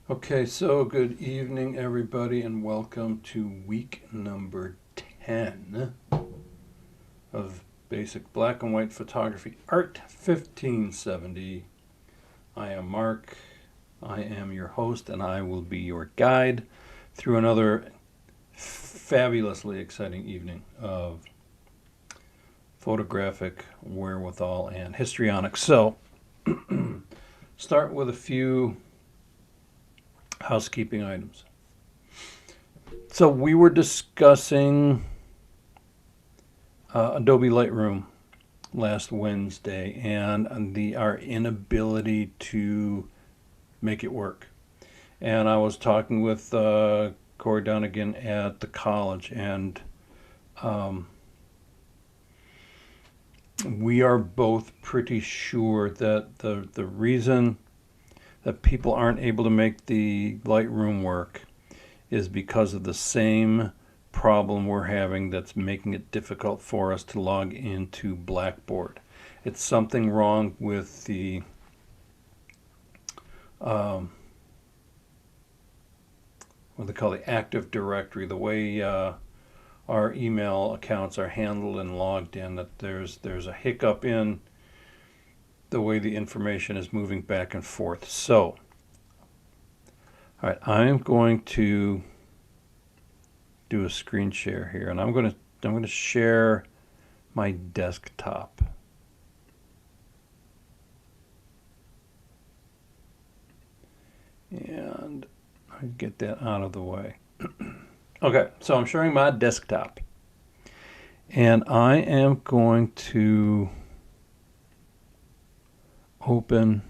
Okay, so good evening, everybody, and welcome to week number 10 of Basic Black and White Photography Art 1570. I am Mark. I am your host, and I will be your guide through another fabulously exciting evening of photographic wherewithal and histrionics. So, start with a few housekeeping items. So we were discussing Adobe Lightroom last Wednesday and our inability to make it work. And I was talking with Corey Donegan at the college, and we are both pretty sure that the reason that people aren't able to make the Lightroom work is because of the same problem we're having that's making it difficult for us to log into Blackboard. It's something wrong with the what they call the Active Directory, the way our email accounts are handled and logged in, that there's a hiccup in the way the information is moving back and forth. So, all right, I am going to do a screen share here, and I'm going to share my desktop. And I get that out of the way. Okay, so I'm sharing my desktop, and I am going to open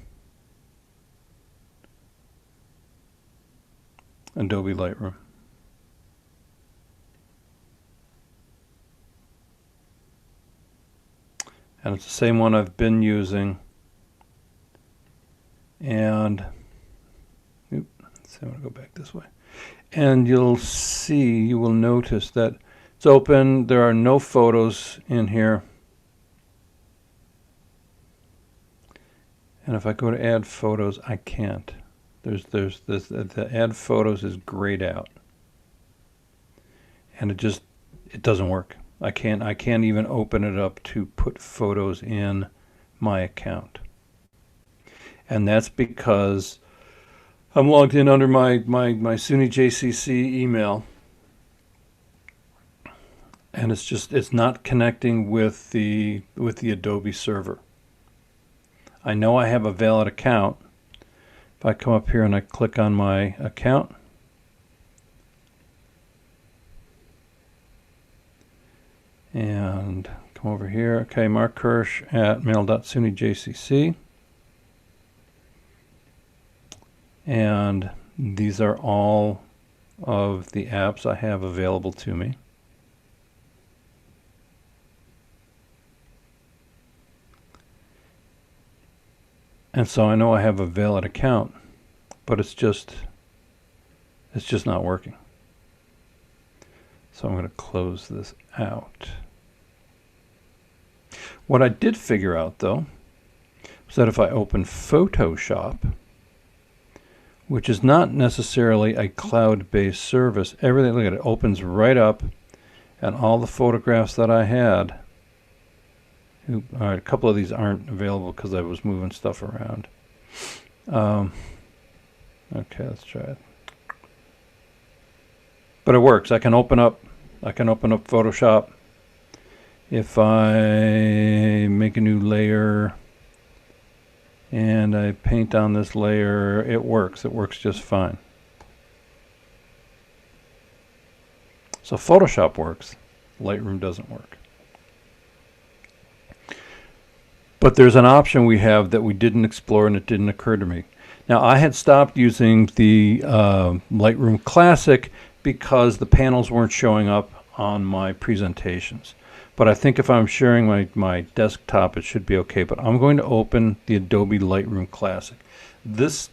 Adobe Lightroom. And it's the same one I've been using. And let's see, I'm going to go back this way. And you will notice that it's open. There are no photos in here. And if I go to add photos, I can't. There's this, the add photos is grayed out. And it doesn't work. I can't even open it up to put photos in my account. And that's because I'm logged in under my SUNY JCC email. And it's not connecting with the Adobe server. I know I have a valid account. If I come up here and I click on my account, and come over here, okay, Mark Kirsch at mail.sunyjcc. And these are all of the apps I have available to me. And so I know I have a valid account, but it's just not working. So I'm going to close this out. What I did figure out, though, was that if I open Photoshop, which is not necessarily a cloud-based service, everything, look at it, opens right up, and all the photographs that I had, all right, a couple of these aren't available because I was moving stuff around. Okay, let's try it. But it works. I can open up Photoshop. If I make a new layer and I paint on this layer, it works. It works just fine. So Photoshop works. Lightroom doesn't work. But there's an option we have that we didn't explore, and it didn't occur to me. Now, I had stopped using the Lightroom Classic because the panels weren't showing up on my presentations. But I think if I'm sharing my desktop, it should be okay. But I'm going to open the Adobe Lightroom Classic. This,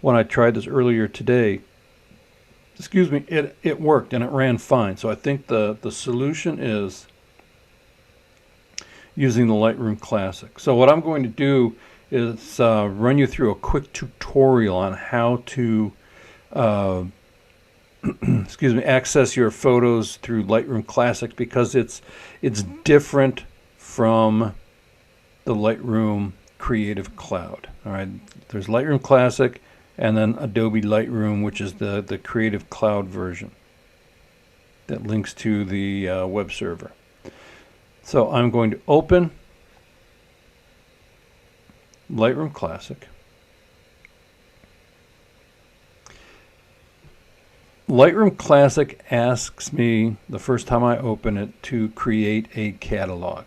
when I tried this earlier today, excuse me, it worked and it ran fine. So I think the solution is using the Lightroom Classic. So what I'm going to do is run you through a quick tutorial on how to excuse me, access your photos through Lightroom Classic, because it's different from the Lightroom Creative Cloud. All right, there's Lightroom Classic, and then Adobe Lightroom, which is the Creative Cloud version that links to the web server. So I'm going to open Lightroom Classic. Lightroom Classic asks me, the first time I open it, to create a catalog.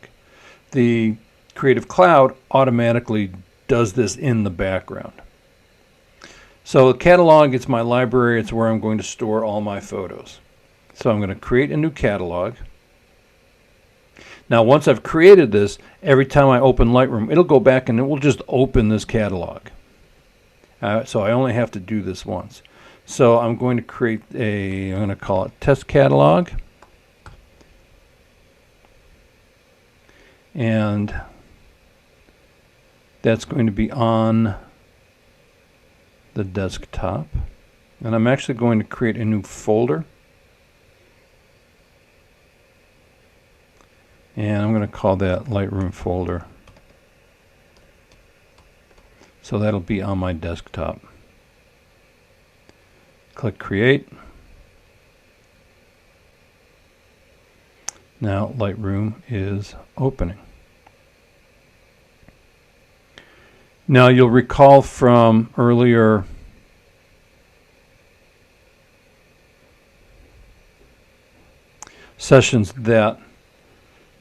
The Creative Cloud automatically does this in the background. So a catalog, it's my library, it's where I'm going to store all my photos. So I'm going to create a new catalog. Now once I've created this, every time I open Lightroom, it'll go back and it will just open this catalog. So I only have to do this once. So I'm going to create I'm going to call it test catalog. And that's going to be on the desktop. And I'm actually going to create a new folder. And I'm going to call that Lightroom folder. So that'll be on my desktop. Click Create. Now Lightroom is opening. Now you'll recall from earlier sessions that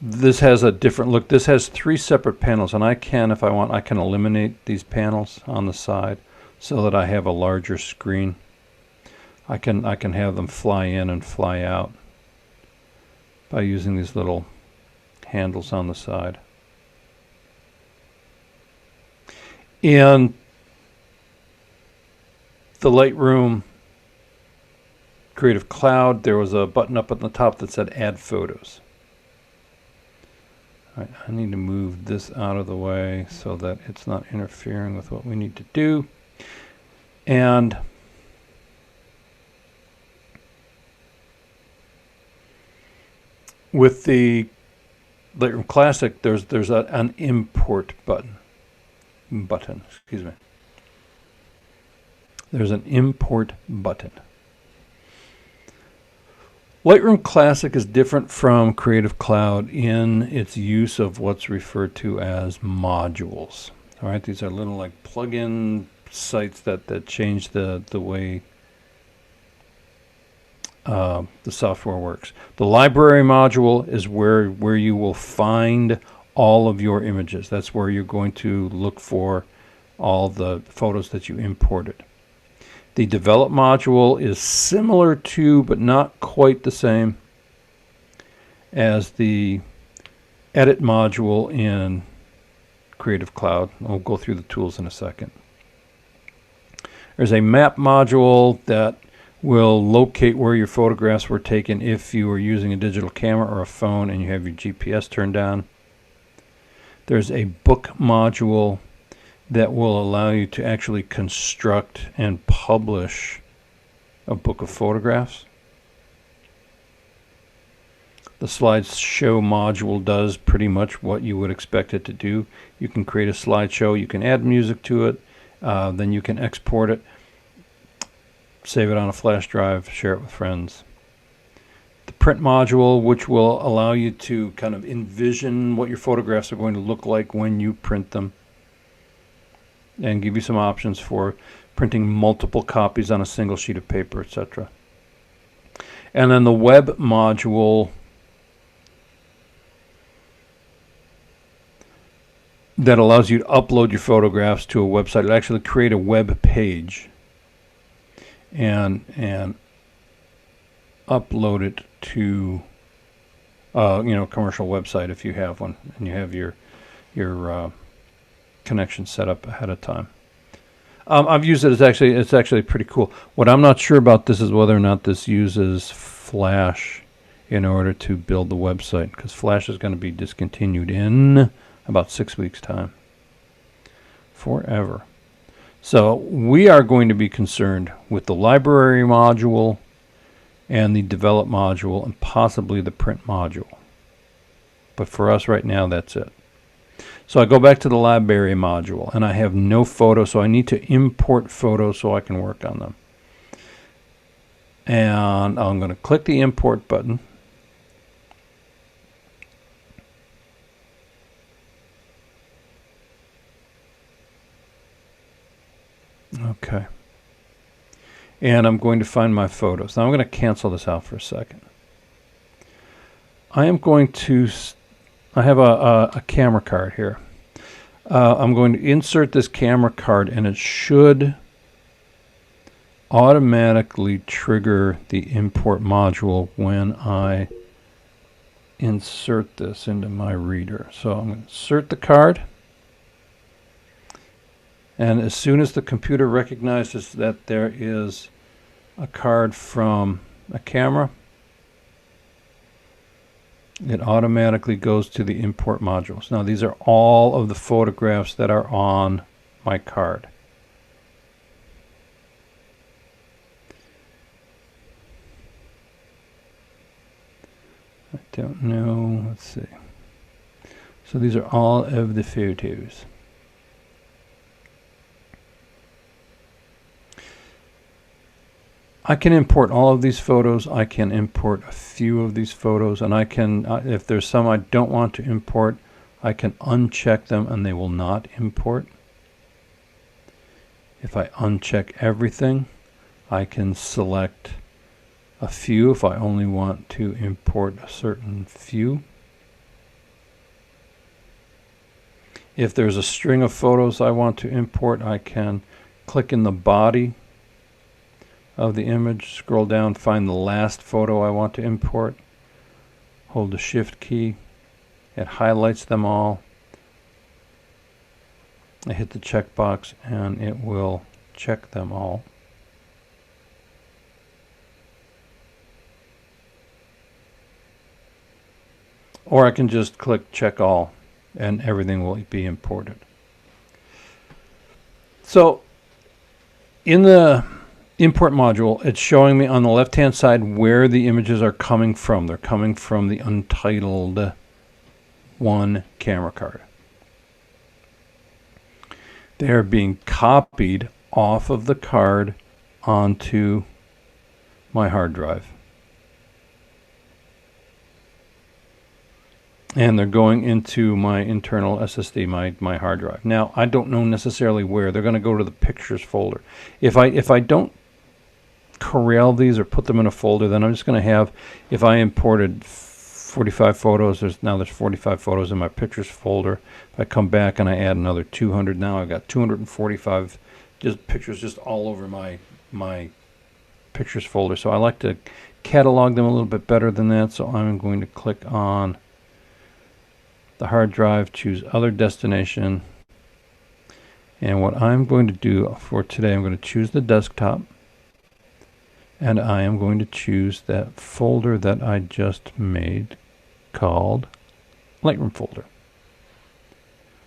this has a different look. This has 3 separate panels, and I can, if I want, I can eliminate these panels on the side so that I have a larger screen. I can have them fly in and fly out by using these little handles on the side. In the Lightroom Creative Cloud, there was a button up at the top that said Add Photos. All right, I need to move this out of the way so that it's not interfering with what we need to do. And with the Lightroom Classic, there's an import button. Excuse me. There's an import button. Lightroom Classic is different from Creative Cloud in its use of what's referred to as modules. All right, these are little like plug-in sites that change the way the software works. The library module is where you will find all of your images. That's where you're going to look for all the photos that you imported. The develop module is similar to, but not quite the same as the edit module in Creative Cloud. I'll go through the tools in a second. There's a map module that will locate where your photographs were taken if you were using a digital camera or a phone and you have your GPS turned on. There's a book module that will allow you to actually construct and publish a book of photographs. The slideshow module does pretty much what you would expect it to do. You can create a slideshow, you can add music to it, then you can export it, save it on a flash drive, share it with friends. The print module, which will allow you to kind of envision what your photographs are going to look like when you print them, and give you some options for printing multiple copies on a single sheet of paper, etc. And then the web module that allows you to upload your photographs to a website. It'll actually create a web page and upload it to a commercial website if you have one and you have your connection set up ahead of time. I've used it. It's actually pretty cool. What I'm not sure about this is whether or not this uses Flash in order to build the website, because Flash is going to be discontinued in about 6 weeks' time. Forever. So we are going to be concerned with the library module and the develop module and possibly the print module. But for us right now, that's it. So I go back to the library module and I have no photos, so I need to import photos so I can work on them. And I'm going to click the import button. Okay. And I'm going to find my photos. Now I'm going to cancel this out for a second. I am going to, I have a camera card here. I'm going to insert this camera card and it should automatically trigger the import module when I insert this into my reader. So I'm going to insert the card. And as soon as the computer recognizes that there is a card from a camera, it automatically goes to the import modules. Now these are all of the photographs that are on my card. I don't know, let's see. So these are all of the photos. I can import all of these photos. I can import a few of these photos, and I can, if there's some I don't want to import, I can uncheck them and they will not import. If I uncheck everything, I can select a few if I only want to import a certain few. If there's a string of photos I want to import, I can click in the body of the image, scroll down, find the last photo I want to import, hold the shift key, it highlights them all. I hit the checkbox and it will check them all. Or I can just click check all and everything will be imported. So in the import module, it's showing me on the left hand side where the images are coming from. They're coming from the Untitled 1 camera card. They're being copied off of the card onto my hard drive. And they're going into my internal SSD, my hard drive. Now, I don't know necessarily where. They're going to go to the pictures folder. If I don't corral these or put them in a folder, then I'm just going to have, if I imported 45 photos, there's 45 photos in my pictures folder. If I come back and I add another 200, now I've got 245 just pictures just all over my pictures folder. So I like to catalog them a little bit better than that. So I'm going to click on the hard drive, choose other destination. And what I'm going to do for today, I'm going to choose the desktop. And I am going to choose that folder that I just made called Lightroom folder.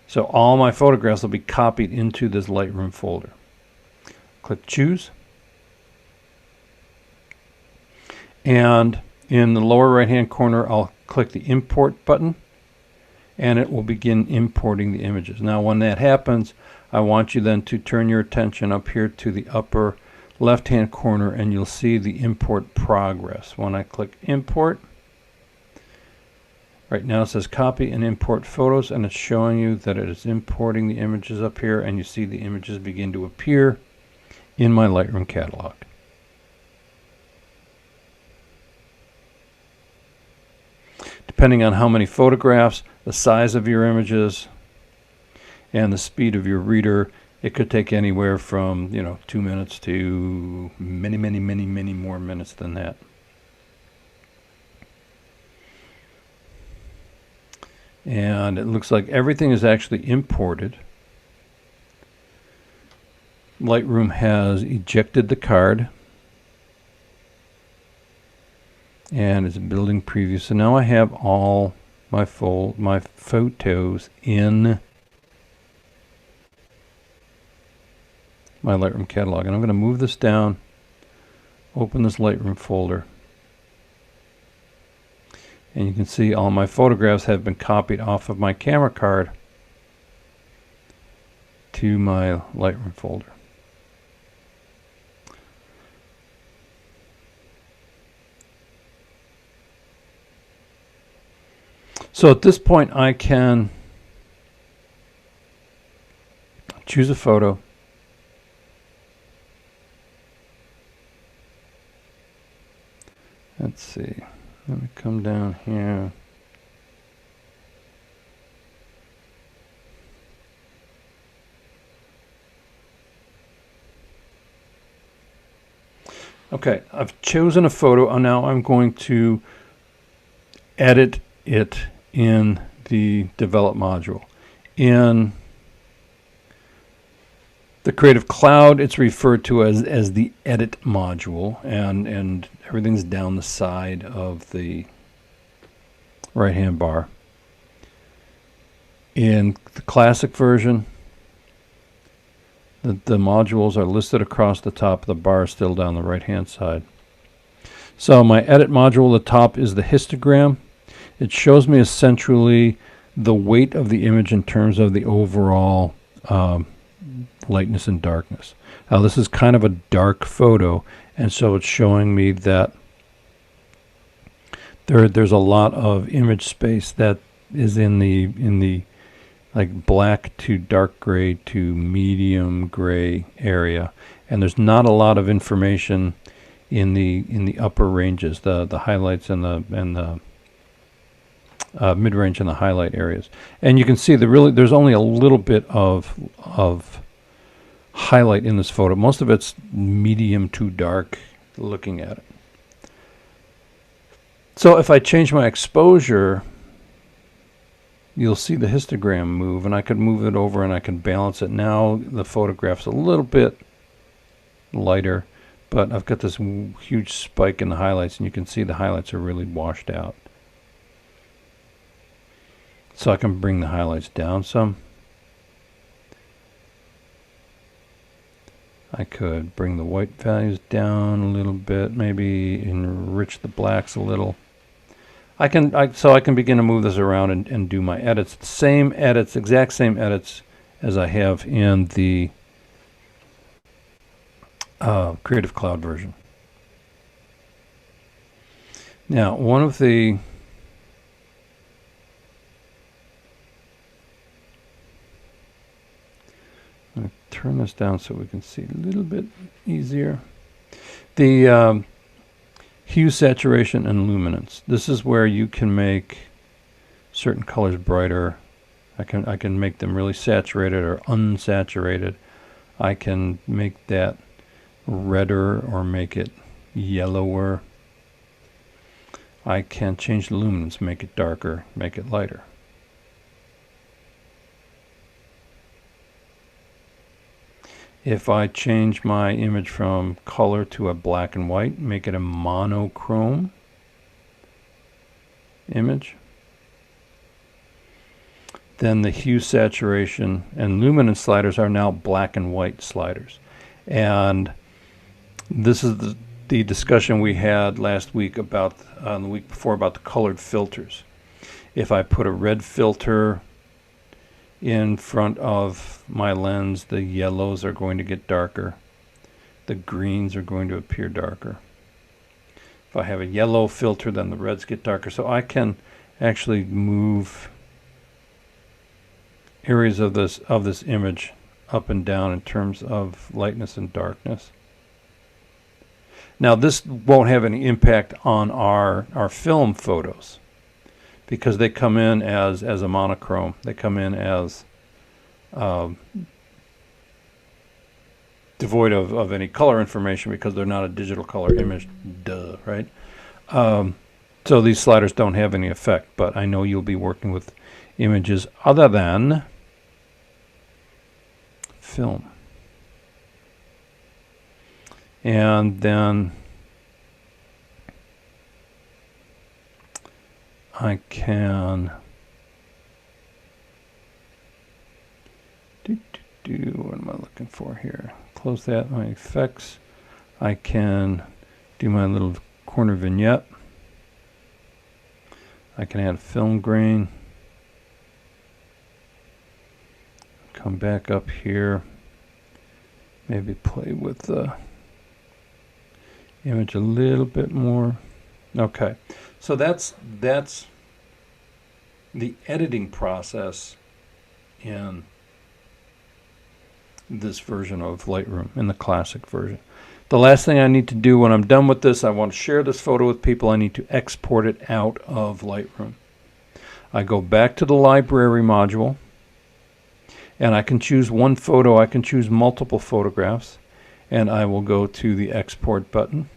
So all my photographs will be copied into this Lightroom folder. Click choose. And in the lower right hand corner, I'll click the import button and it will begin importing the images. Now when that happens, I want you then to turn your attention up here to the upper left hand corner and you'll see the import progress. When I click import, right now it says copy and import photos and it's showing you that it is importing the images up here and you see the images begin to appear in my Lightroom catalog. Depending on how many photographs, the size of your images, and the speed of your reader, it could take anywhere from 2 minutes to many more minutes than that. And it looks like everything is actually imported. Lightroom has ejected the card and it's building preview. So now I have all my photos in my Lightroom catalog. And I'm going to move this down, open this Lightroom folder. And you can see all my photographs have been copied off of my camera card to my Lightroom folder. So at this point I can choose a photo. Let's see. Let me come down here. Okay, I've chosen a photo, and now I'm going to edit it in the Develop module. In the Creative Cloud, it's referred to as the Edit module, and everything's down the side of the right-hand bar. In the Classic version, the modules are listed across the top of the bar, still down the right-hand side. So my Edit module at the top is the histogram. It shows me essentially the weight of the image in terms of the overall lightness and darkness. Now this is kind of a dark photo, and so it's showing me that there's a lot of image space that is in the like black to dark gray to medium gray area, and there's not a lot of information in the upper ranges, the highlights and the mid-range and the highlight areas. And you can see there's only a little bit of highlight in this photo. Most of it's medium to dark looking at it. So if I change my exposure, you'll see the histogram move, and I could move it over and I can balance it. Now the photograph's a little bit lighter, but I've got this huge spike in the highlights, and you can see the highlights are really washed out. So I can bring the highlights down some. I could bring the white values down a little bit, maybe enrich the blacks a little. So I can begin to move this around and do my edits. Same edits, exact same edits as I have in the Creative Cloud version. Now, one of the I'm going to turn this down so we can see a little bit easier. The hue, saturation, and luminance. This is where you can make certain colors brighter. I can make them really saturated or unsaturated. I can make that redder or make it yellower. I can change the luminance, make it darker, make it lighter. If I change my image from color to a black and white, make it a monochrome image, then the hue, saturation, and luminance sliders are now black and white sliders. And this is the discussion we had last week about, the week before, about the colored filters. If I put a red filter in front of my lens, the yellows are going to get darker. The greens are going to appear darker. If I have a yellow filter, then the reds get darker. So I can actually move areas of this image up and down in terms of lightness and darkness. Now this won't have any impact on our film photos, because they come in as a monochrome. They come in as devoid of any color information, because they're not a digital color image, duh, right? So these sliders don't have any effect, but I know you'll be working with images other than film. And then I can what am I looking for here? Close that, my effects. I can do my little corner vignette. I can add film grain. Come back up here. Maybe play with the image a little bit more. Okay, so that's the editing process in this version of Lightroom, in the classic version. The last thing I need to do when I'm done with this, I want to share this photo with people, I need to export it out of Lightroom. I go back to the library module, and I can choose one photo, I can choose multiple photographs, and I will go to the export button.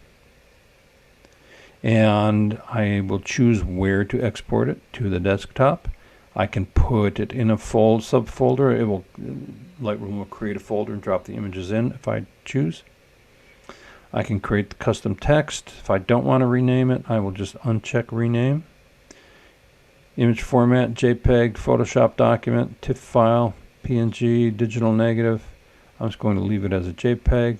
And I will choose where to export it, to the desktop. I can put it in a subfolder. Lightroom will create a folder and drop the images in if I choose. I can create the custom text. If I don't want to rename it, I will just uncheck rename. Image format, JPEG, Photoshop document, TIFF file, PNG, digital negative. I'm just going to leave it as a JPEG.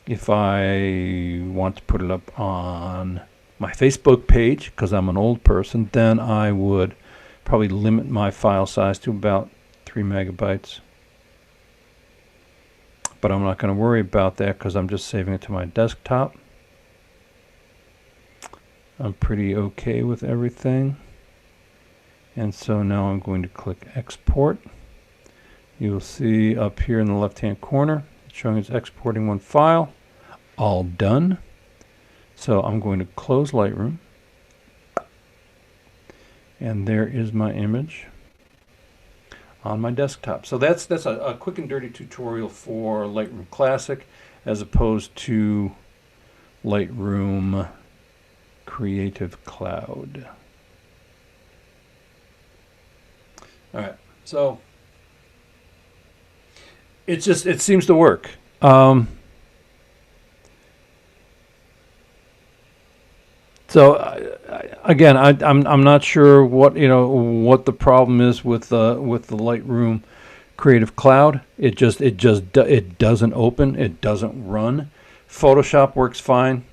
If I want to put it up on my Facebook page, because I'm an old person, then I would probably limit my file size to about 3 megabytes. But I'm not going to worry about that because I'm just saving it to my desktop. I'm pretty okay with everything. And so now I'm going to click export. You'll see up here in the left-hand corner, it's showing it's exporting one file. All done. So I'm going to close Lightroom. And there is my image on my desktop. So that's a quick and dirty tutorial for Lightroom Classic as opposed to Lightroom Creative Cloud. All right, so it seems to work. So again, I'm not sure what the problem is with the Lightroom Creative Cloud. It doesn't open. It doesn't run. Photoshop works fine.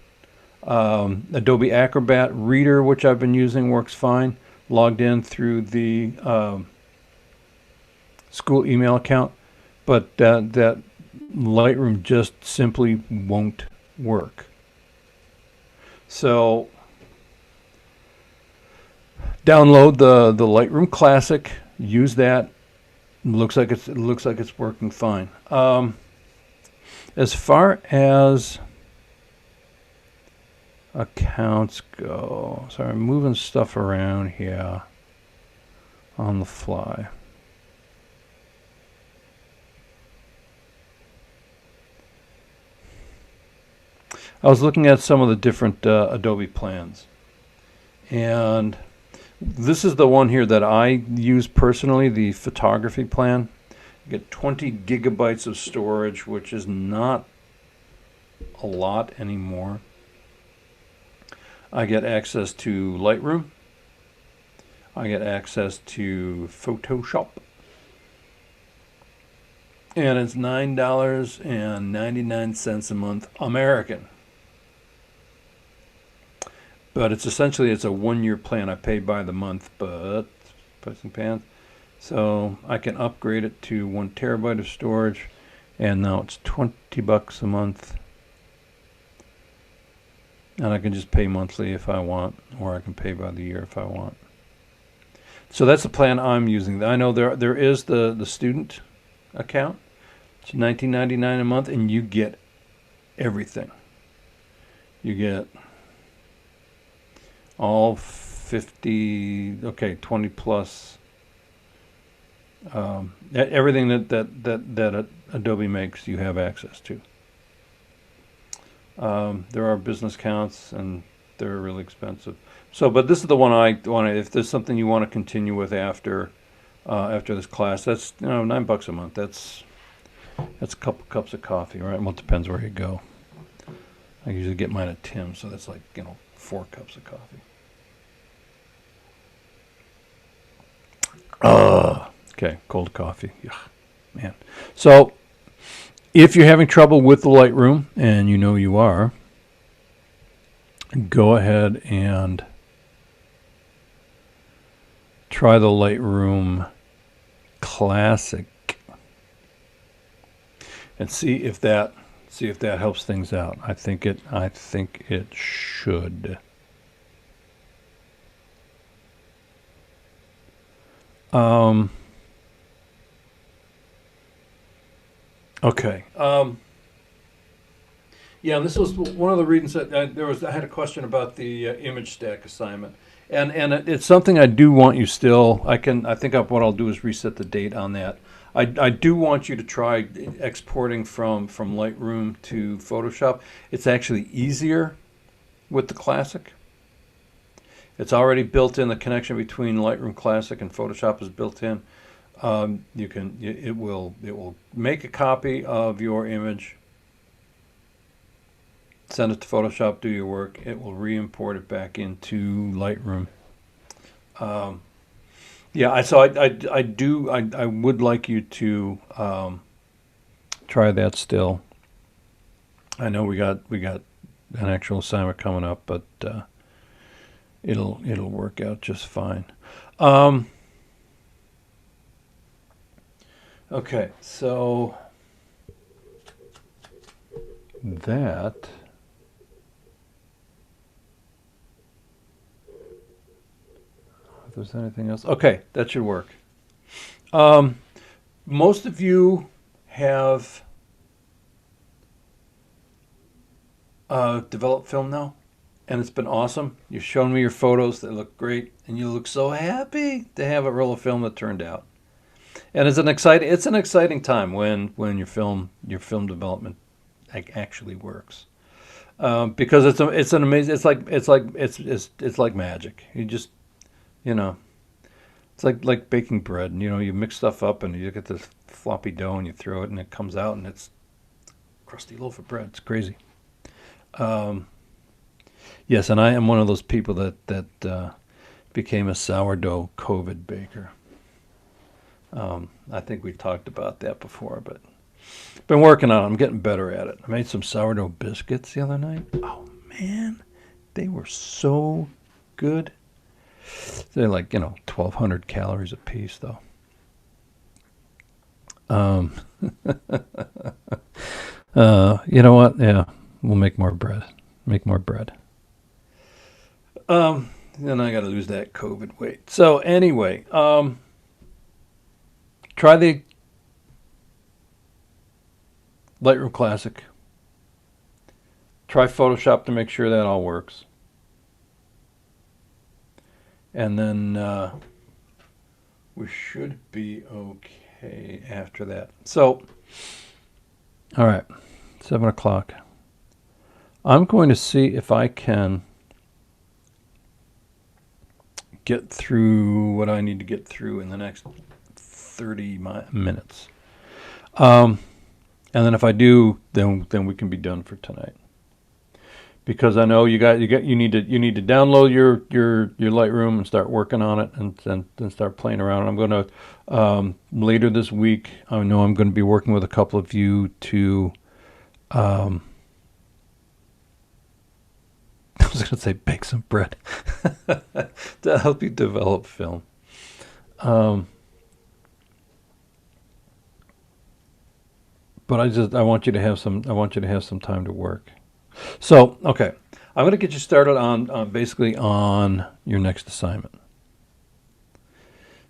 Adobe Acrobat Reader, which I've been using, works fine. Logged in through the school email account, but that Lightroom just simply won't work. So download the Lightroom Classic, use that. Looks like it's working fine. As far as accounts go, sorry, I'm moving stuff around here on the fly. I was looking at some of the different Adobe plans, and this is the one here that I use personally, the photography plan. You get 20 gigabytes of storage, which is not a lot anymore. I get access to Lightroom. I get access to Photoshop. And it's $9.99 a month American. But it's essentially a 1-year plan. I pay by the month, but pots and pans. So I can upgrade it to 1 terabyte of storage, and now it's $20 a month. And I can just pay monthly if I want, or I can pay by the year if I want. So that's the plan I'm using. I know there is the student account. It's $19.99 a month, and you get everything. You get all 20 plus, everything that Adobe makes, you have access to. There are business accounts, and they're really expensive. So, but this is the one I want. If there's something you want to continue with after this class, that's $9 a month. That's a couple cups of coffee, right? Well, it depends where you go. I usually get mine at Tim's, so that's like 4 cups of coffee. Okay, cold coffee. Yuck, man. So if you're having trouble with the Lightroom, and you know you are, go ahead and try the Lightroom Classic and see if that helps things out. I think it should. Okay. Yeah, and this was one of the reasons that I had a question about the image stack assignment, and it's something I do want you still. I think what I'll do is reset the date on that. I do want you to try exporting from Lightroom to Photoshop. It's actually easier with the Classic. It's already built in. The connection between Lightroom Classic and Photoshop is built in. It will make a copy of your image, send it to Photoshop, do your work. It will re-import it back into Lightroom. Yeah, so I would like you to try that still. I know we got an actual assignment coming up, but it'll work out just fine. Okay, so that if there's anything else, okay, that should work. Most of you have developed film now, and it's been awesome. You've shown me your photos; they look great, and you look so happy to have a roll of film that turned out. And it's an exciting time when your film development actually works, because it's an amazing. It's like magic. You just, it's like baking bread. You mix stuff up and you get this floppy dough and you throw it and it comes out and it's a crusty loaf of bread. It's crazy. Yes, and I am one of those people that became a sourdough COVID baker. I think we talked about that before, but been working on it. I'm getting better at it. I made some sourdough biscuits the other night. Oh man, they were so good. They're like 1,200 calories a piece, though. You know what? Yeah, we'll make more bread. Make more bread. Then I got to lose that COVID weight. So anyway, try the Lightroom Classic. Try Photoshop to make sure that all works. And then we should be okay after that. So, all right, 7 o'clock. I'm going to see if I can get through what I need to get through in the next 30 minutes. And then if I do, then we can be done for tonight. Because I know you need to download your Lightroom and start working on it and start playing around. I'm going to later this week. I know I'm going to be working with a couple of you to. I was going to say bake some bread to help you develop film. But I want you to have some time to work. So, okay, I'm going to get you started on basically on your next assignment.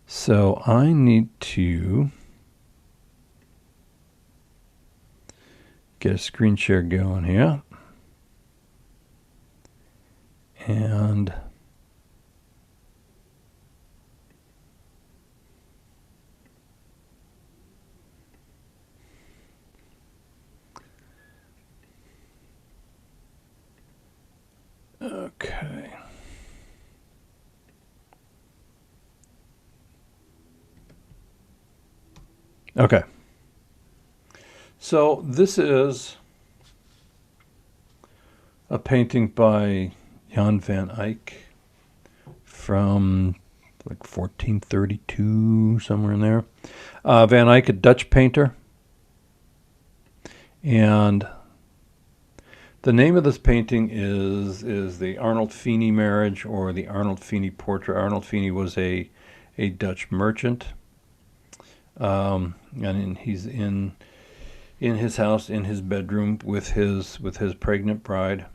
So I need to get a screen share going here. And okay. Okay. So this is a painting by Jan van Eyck from like 1432, somewhere in there. Van Eyck, a Dutch painter. And the name of this painting is the Arnold Feeney Marriage, or the Arnold Feeney Portrait. Arnold Feeney was a Dutch merchant, and he's in his house, in his bedroom, with his pregnant bride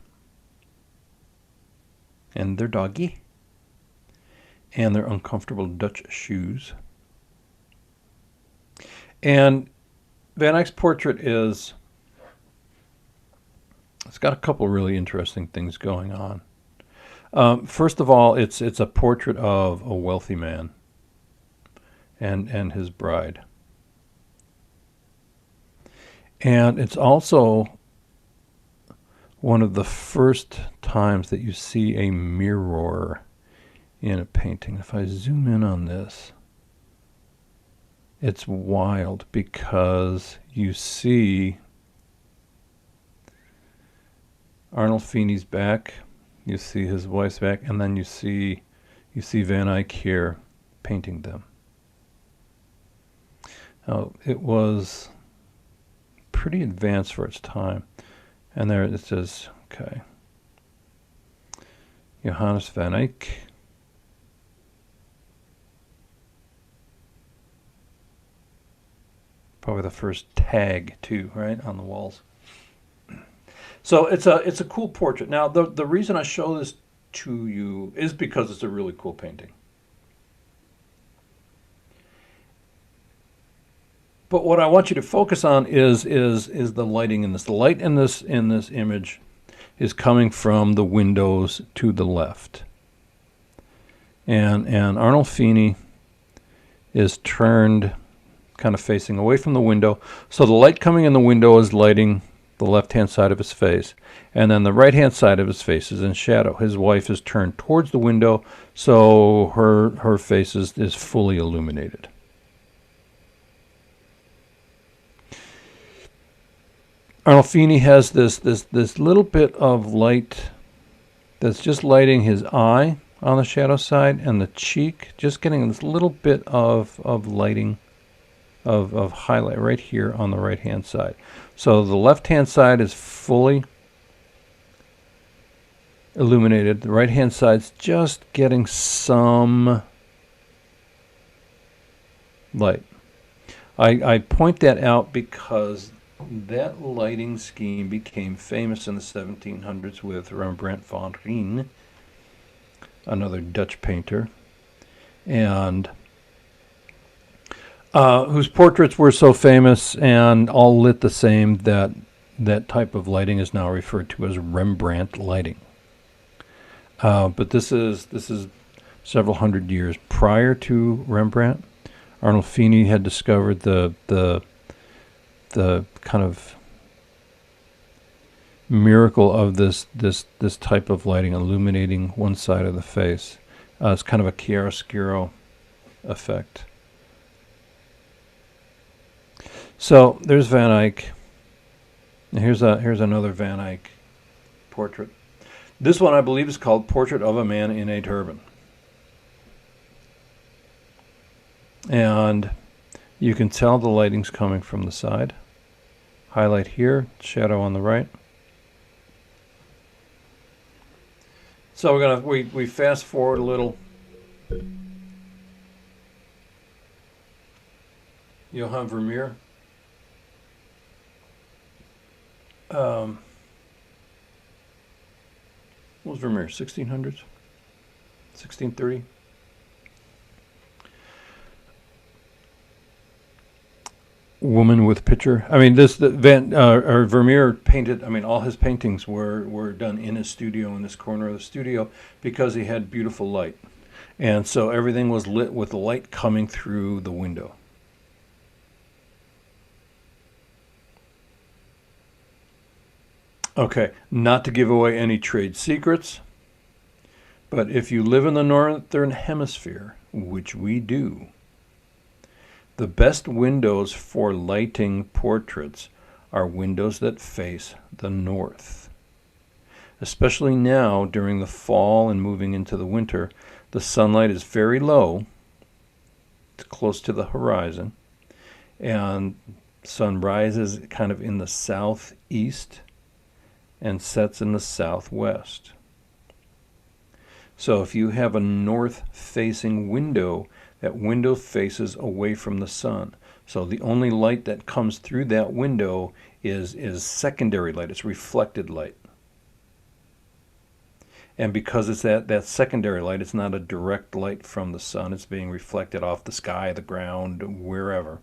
and their doggie and their uncomfortable Dutch shoes. And Van Eyck's portrait it's got a couple really interesting things going on. First of all, it's a portrait of a wealthy man and his bride. And it's also one of the first times that you see a mirror in a painting. If I zoom in on this, it's wild, because you see Arnold Feeney's back, you see his wife's back, and then you see Van Eyck here painting them. Now, it was pretty advanced for its time. And there it says, okay, Johannes Van Eyck. Probably the first tag too, right, on the walls. So it's a cool portrait. Now the reason I show this to you is because it's a really cool painting. But what I want you to focus on is the lighting in this. The light in this image is coming from the windows to the left. And Arnold Feeney is turned kind of facing away from the window. So the light coming in the window is lighting the left-hand side of his face. And then the right-hand side of his face is in shadow. His wife is turned towards the window, so her face is fully illuminated. Arnold Feeney has this little bit of light that's just lighting his eye on the shadow side, and the cheek, just getting this little bit of lighting, of highlight right here on the right hand side. So the left hand side is fully illuminated. The right hand side's just getting some light. I point that out because that lighting scheme became famous in the 1700s with Rembrandt van Rijn, another Dutch painter, and whose portraits were so famous and all lit the same that that type of lighting is now referred to as Rembrandt lighting. But this is several hundred years prior to Rembrandt. Arnold Feeney had discovered the kind of miracle of this type of lighting illuminating one side of the face. It's kind of a chiaroscuro effect. So there's Van Eyck. Here's another Van Eyck portrait. This one I believe is called Portrait of a Man in a Turban. And you can tell the lighting's coming from the side. Highlight here, shadow on the right. So we fast forward a little. Johann Vermeer. What was Vermeer? 1600s? 1630? Woman with picture. I mean, Vermeer painted. I mean, all his paintings were done in his studio, in this corner of the studio, because he had beautiful light, and so everything was lit with the light coming through the window. Okay, not to give away any trade secrets, but if you live in the northern hemisphere, which we do, the best windows for lighting portraits are windows that face the north. Especially now during the fall and moving into the winter, the sunlight is very low, it's close to the horizon, and sun rises kind of in the southeast and sets in the southwest. So if you have a north-facing window, that window faces away from the sun. So the only light that comes through that window is secondary light. It's reflected light. And because it's that secondary light, it's not a direct light from the sun. It's being reflected off the sky, the ground, wherever.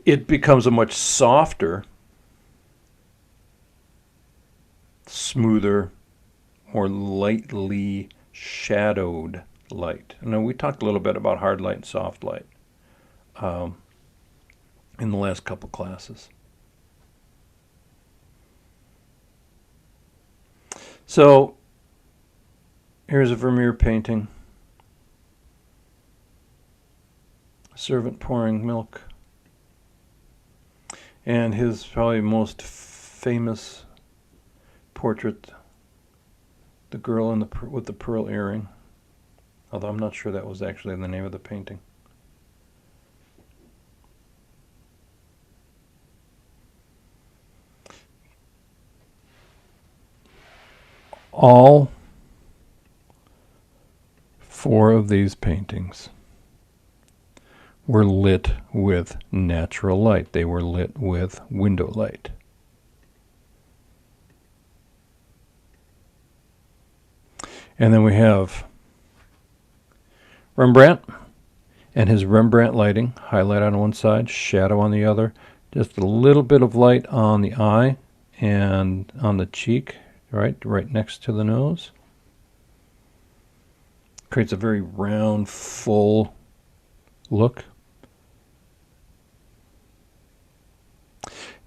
It becomes a much softer, smoother, more lightly shadowed light. Now, we talked a little bit about hard light and soft light in the last couple classes. So here's a Vermeer painting. Servant pouring milk. And his probably most famous portrait, the girl with the pearl earring. Although I'm not sure that was actually the name of the painting. All four of these paintings were lit with natural light. They were lit with window light. And then we have Rembrandt and his Rembrandt lighting, highlight on one side, shadow on the other, just a little bit of light on the eye and on the cheek, right next to the nose. Creates a very round, full look.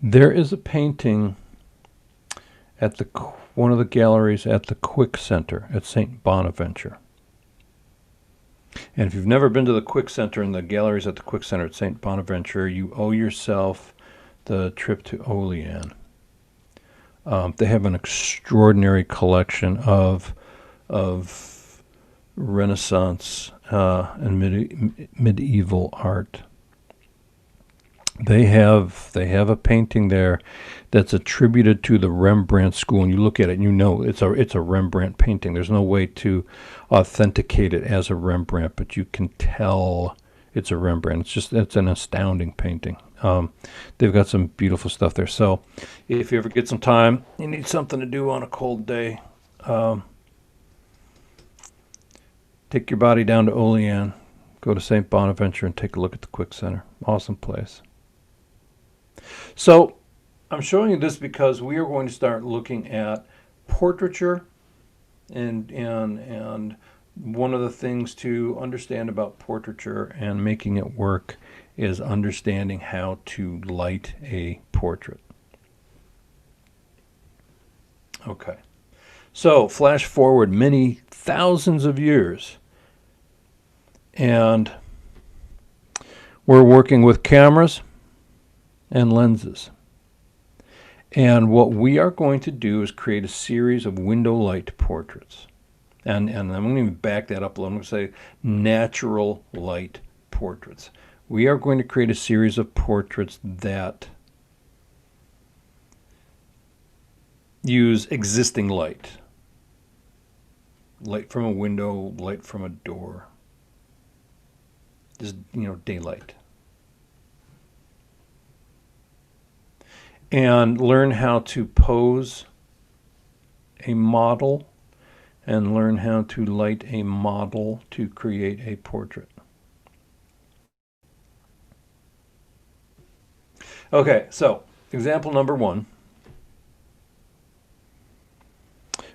There is a painting at one of the galleries at the Quick Center at St. Bonaventure. And if you've never been to the Quick Center and the galleries at the Quick Center at St. Bonaventure, you owe yourself the trip to Olean. They have an extraordinary collection of Renaissance and medieval art. They have a painting there that's attributed to the Rembrandt school, and you look at it and you know it's a Rembrandt painting. There's no way to authenticate it as a Rembrandt, but you can tell it's a Rembrandt. It's an astounding painting. They've got some beautiful stuff there. So if you ever get some time, you need something to do on a cold day, take your body down to Olean, go to St. Bonaventure and take a look at the Quick Center. Awesome place. So I'm showing you this because we are going to start looking at portraiture, and one of the things to understand about portraiture and making it work is understanding how to light a portrait. Okay, so flash forward many thousands of years, and we're working with cameras and lenses. And what we are going to do is create a series of window light portraits. And I'm going to back that up a little. I'm going to say natural light portraits. We are going to create a series of portraits that use existing light. Light from a window, light from a door. Just, daylight. And learn how to pose a model and learn how to light a model to create a portrait. Okay, so example number one.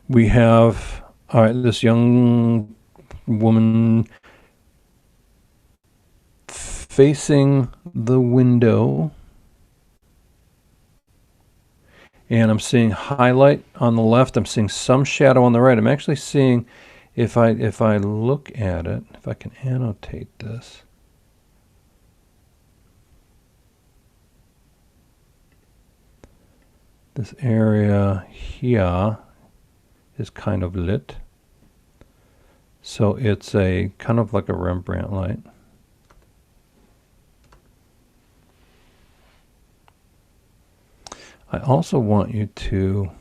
We have this young woman facing the window. And I'm seeing highlight on the left. I'm seeing some shadow on the right. I'm actually seeing, if I look at it, if I can annotate this. This area here is kind of lit. So it's a kind of like a Rembrandt light. I also want you to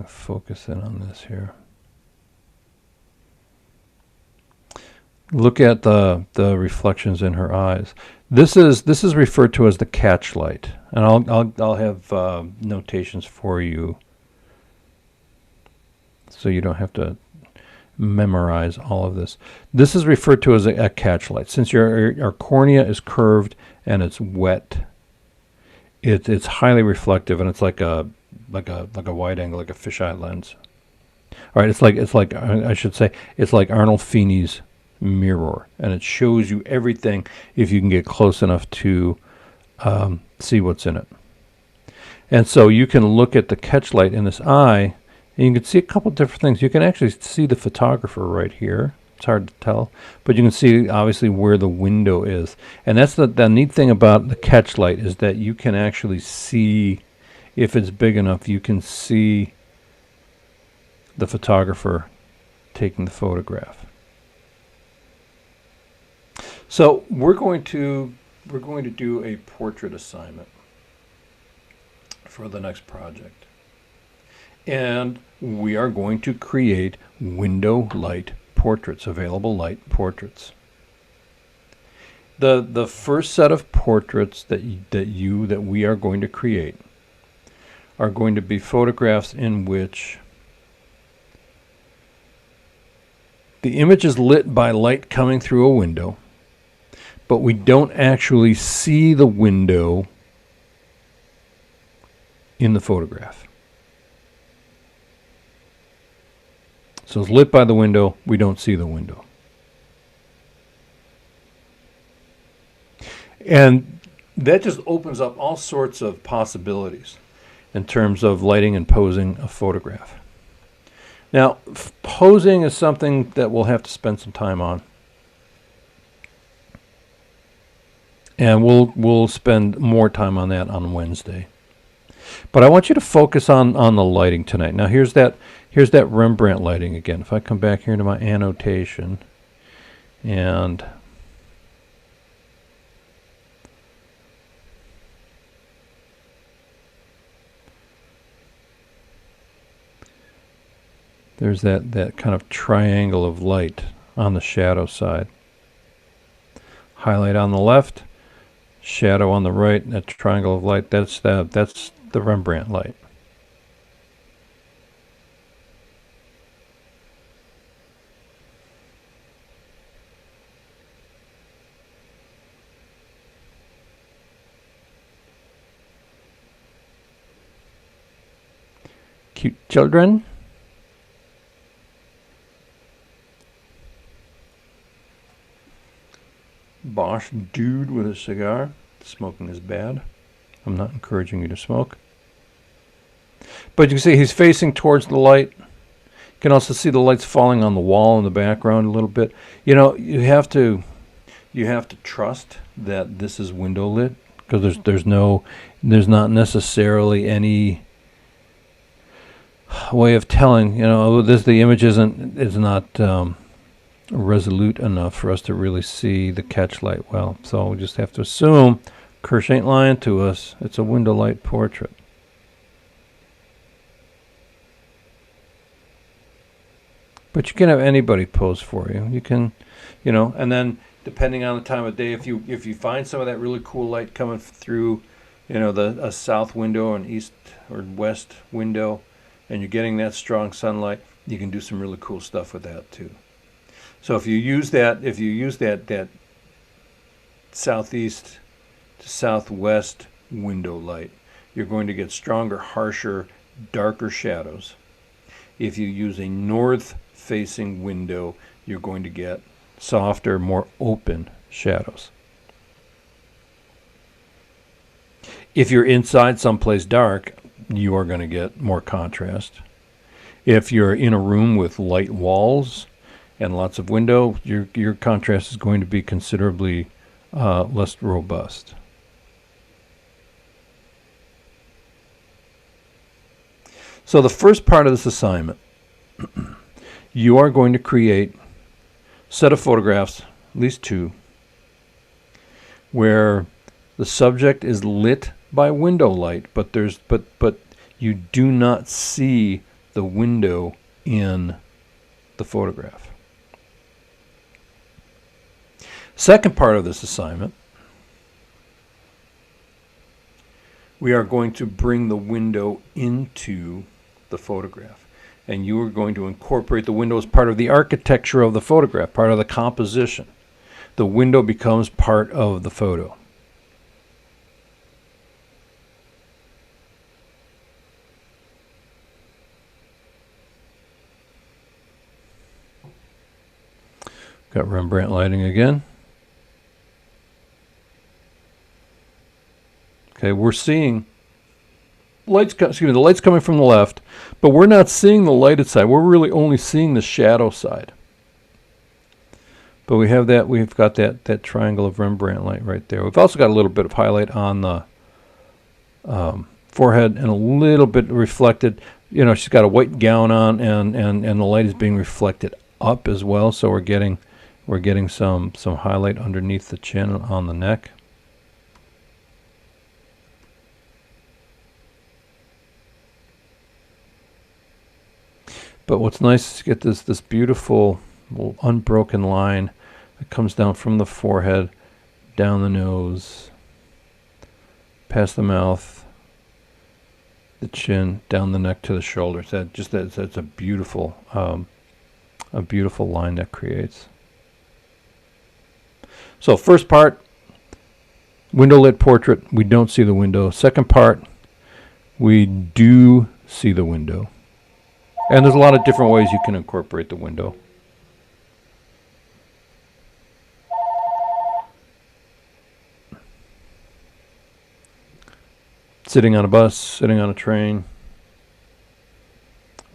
focus in on this here. Look at the reflections in her eyes. This is referred to as the catch light, and I'll have notations for you, so you don't have to memorize all of this. This is referred to as a catch light. Since your cornea is curved and it's wet, it's highly reflective, and it's like a wide angle, like a fisheye lens. All right, it's like I should say it's like Arnold Feeney's mirror, and it shows you everything if you can get close enough to see what's in it. And so you can look at the catch light in this eye, and you can see a couple different things. You can actually see the photographer right here. It's hard to tell, but you can see obviously where the window is. And that's the neat thing about the catch light, is that you can actually see, if it's big enough, you can see the photographer taking the photograph. So we're going to do a portrait assignment for the next project. And we are going to create window light portraits, available light portraits. The first set of portraits that we are going to create are going to be photographs in which the image is lit by light coming through a window, but we don't actually see the window in the photograph. So it's lit by the window, we don't see the window. And that just opens up all sorts of possibilities in terms of lighting and posing a photograph. Now, posing is something that we'll have to spend some time on. And we'll spend more time on that on Wednesday. But I want you to focus on the lighting tonight. Now here's that Rembrandt lighting again. If I come back here to my annotation, and there's that kind of triangle of light on the shadow side. Highlight on the left, shadow on the right, that triangle of light, that's the Rembrandt light. Cute children. Bosch dude with a cigar. Smoking is bad. I'm not encouraging you to smoke. But you can see he's facing towards the light. You can also see the lights falling on the wall in the background a little bit. You know, you have to trust that this is window lit, because there's not necessarily any way of telling. You know, the image is not resolute enough for us to really see the catch light well. So we just have to assume Kirsch ain't lying to us. It's a window light portrait. But you can have anybody pose for you. You can, and then depending on the time of day, if you find some of that really cool light coming through, a south window, an east or west window, and you're getting that strong sunlight, you can do some really cool stuff with that too. So if you use that southeast to southwest window light, you're going to get stronger, harsher, darker shadows. If you use a north-facing window, you're going to get softer, more open shadows. If you're inside someplace dark, you are going to get more contrast. If you're in a room with light walls and lots of window, your contrast is going to be considerably less robust. So the first part of this assignment, you are going to create a set of photographs, at least two, where the subject is lit by window light, but you do not see the window in the photograph. Second part of this assignment, we are going to bring the window into the photograph. And you are going to incorporate the window as part of the architecture of the photograph, part of the composition. The window becomes part of the photo. Got Rembrandt lighting again. Okay, we're seeing the light's coming from the left, but we're not seeing the lighted side. We're really only seeing the shadow side. But we've got that triangle of Rembrandt light right there. We've also got a little bit of highlight on the forehead and a little bit reflected. You know, she's got a white gown on, and the light is being reflected up as well. So we're getting some highlight underneath the chin on the neck. But what's nice is to get this beautiful little unbroken line that comes down from the forehead, down the nose, past the mouth, the chin, down the neck to the shoulders. That's a beautiful line that creates. So first part, window lit portrait. We don't see the window. Second part, we do see the window. And there's a lot of different ways you can incorporate the window. Sitting on a bus, sitting on a train,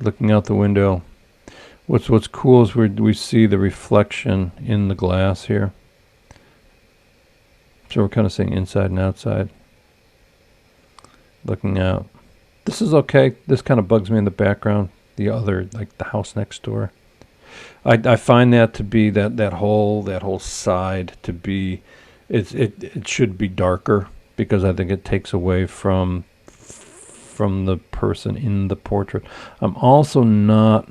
looking out the window. What's cool is we see the reflection in the glass here. So we're kind of seeing inside and outside. Looking out. This is okay. This kind of bugs me in the background. The other, like the house next door. I find that to be that whole side to be, it should be darker, because I think it takes away from the person in the portrait. I'm also not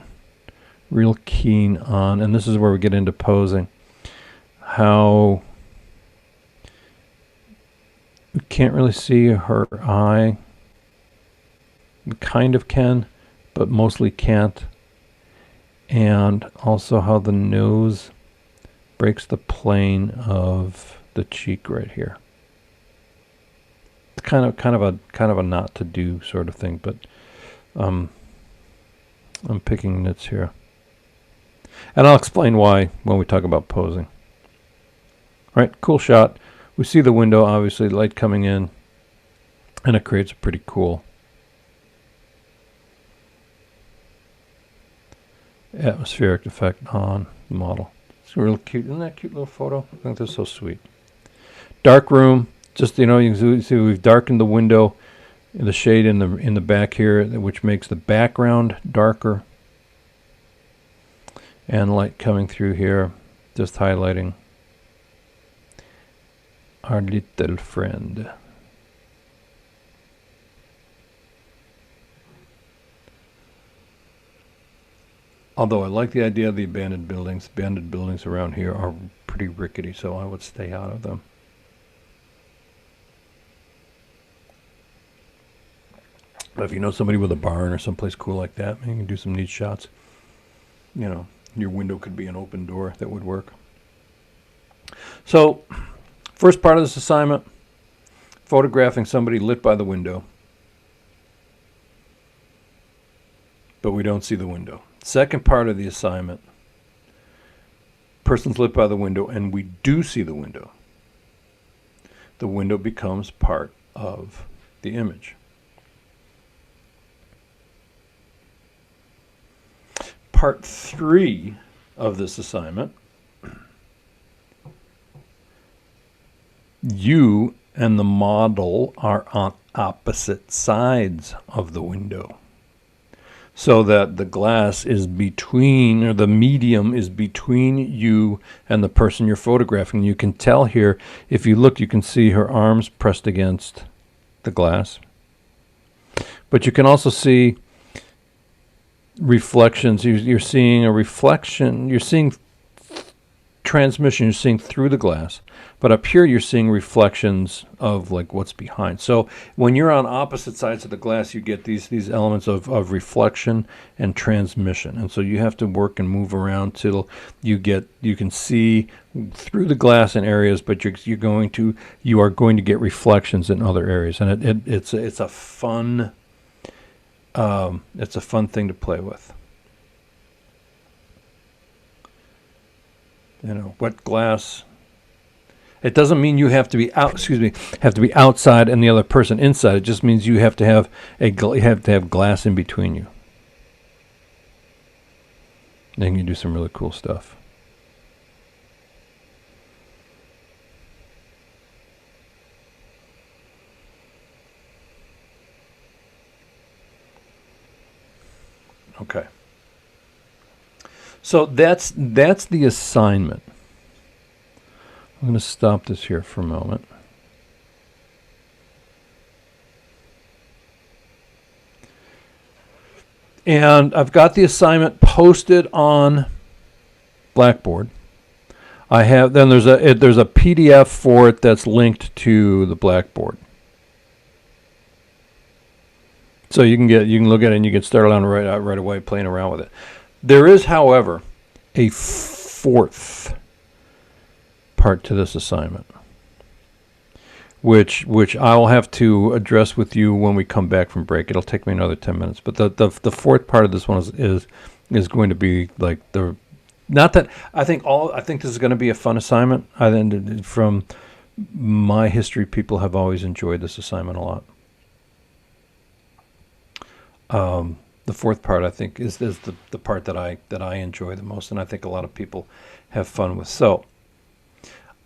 real keen on, and this is where we get into posing, how we can't really see her eye. We kind of can, but mostly can't. And also how the nose breaks the plane of the cheek right here. It's kind of a not to do sort of thing, but I'm picking nits here. And I'll explain why when we talk about posing. All right, cool shot. We see the window, obviously, light coming in, and it creates a pretty cool atmospheric effect on the model. It's really cute. Isn't that a cute little photo? I think that's so sweet. Dark room. Just, you can see we've darkened the window, the shade in the back here, which makes the background darker. And light coming through here, just highlighting our little friend. Although I like the idea of the abandoned buildings. Abandoned buildings around here are pretty rickety, so I would stay out of them. But if you know somebody with a barn or someplace cool like that, you can do some neat shots. You know, your window could be an open door. That would work. So, first part of this assignment, photographing somebody lit by the window. But we don't see the window. Second part of the assignment, person's lit by the window and we do see the window. The window becomes part of the image. Part 3 of this assignment, you and the model are on opposite sides of the window. so that the glass is between, or the medium is between you and the person you're photographing. You can tell here, if you look, you can see her arms pressed against the glass. But you can also see reflections. You're seeing a reflection. You're seeing transmission. You're seeing through the glass. But up here, you're seeing reflections of like what's behind. So when you're on opposite sides of the glass, you get these elements of reflection and transmission. And so you have to work and move around till you can see through the glass in areas, but you are going to get reflections in other areas. And it's a fun thing to play with. You know, wet glass. It doesn't mean you have to be outside and the other person inside. It just means you have to have glass in between you. Then you can do some really cool stuff. Okay. So that's the assignment. I'm going to stop this here for a moment. And I've got the assignment posted on Blackboard. There's a PDF for it that's linked to the Blackboard. So you can look at it and you can start on right away playing around with it. There is, however, a fourth part to this assignment, which I'll have to address with you when we come back from break. It'll take me another 10 minutes. But the fourth part of this one is going to be like not that I think this is going to be a fun assignment. I think from my history, people have always enjoyed this assignment a lot. The fourth part, I think, is the part that I enjoy the most, and I think a lot of people have fun with. So,